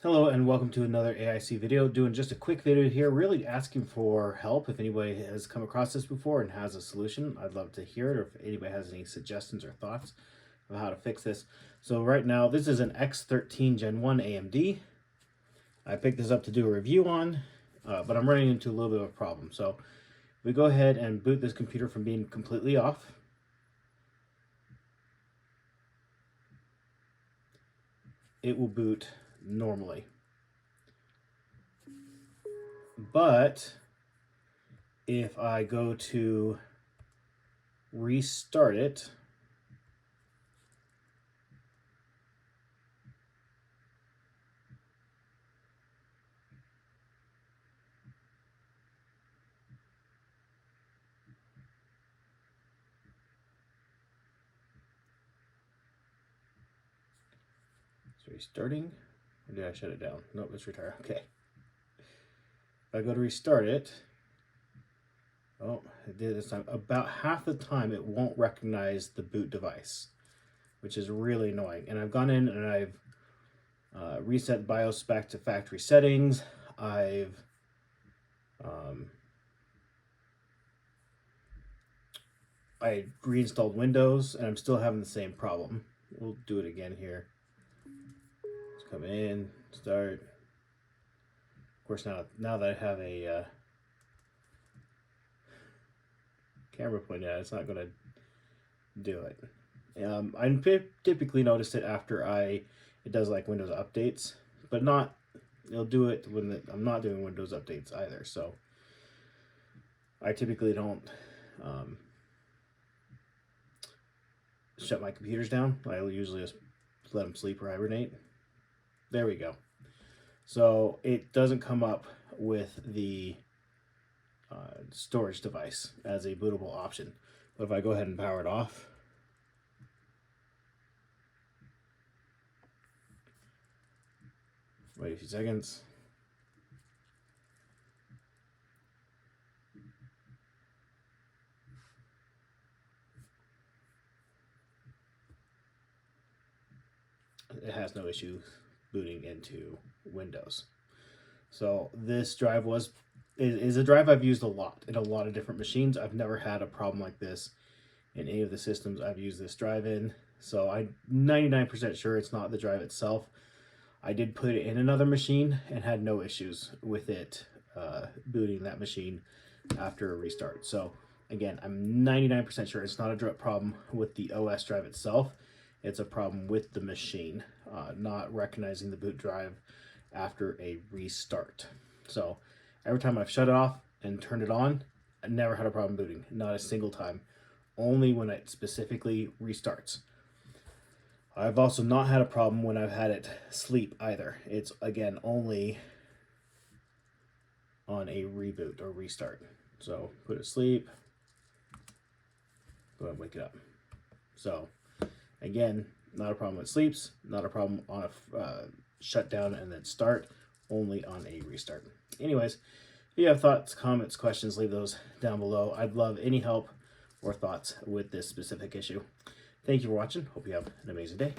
Hello and welcome to another AIC video. Doing just a quick video here, really asking for help. If anybody has come across this before and has a solution, I'd love to hear it, or if anybody has any suggestions or thoughts of how to fix this. So right now, this is an X13 Gen 1 AMD. I picked this up to do a review on, but I'm running into a little bit of a problem. So we go ahead and boot this computer from being completely off. It will boot normally. But if I go to restart it, it's restarting. Or did I shut it down? Nope, let's retire. Okay. If I go to restart it, oh, it did this time. About half the time it won't recognize the boot device, which is really annoying. And I've gone in and I've reset BIOS back to factory settings. I reinstalled Windows and I'm still having the same problem. We'll do it again here. Let's come in, start. Of course, now that I have a camera pointed at it, it's not going to do it. I typically notice it after it does like Windows updates, but it'll do it when I'm not doing Windows updates either. So I typically don't shut my computers down. I usually just let them sleep or hibernate. There we go. So it doesn't come up with the storage device as a bootable option. But if I go ahead and power it off, wait a few seconds. It has no issue booting into Windows. So this drive is a drive I've used a lot in a lot of different machines. I've never had a problem like this in any of the systems I've used this drive in. So I'm 99% sure it's not the drive itself. I did put it in another machine and had no issues with it booting that machine after a restart. So again, I'm 99% sure it's not a problem with the OS drive itself. It's a problem with the machine not recognizing the boot drive after a restart. So every time I've shut it off and turned it on, I never had a problem booting, not a single time, only when it specifically restarts. I've also not had a problem when I've had it sleep either. It's again only on a reboot or restart. So put it sleep, go ahead and wake it up. So again, not a problem when it sleeps, not a problem on a shutdown and then start, only on a restart. Anyways, if you have thoughts, comments, questions, leave those down below. I'd love any help or thoughts with this specific issue. Thank you for watching. Hope you have an amazing day.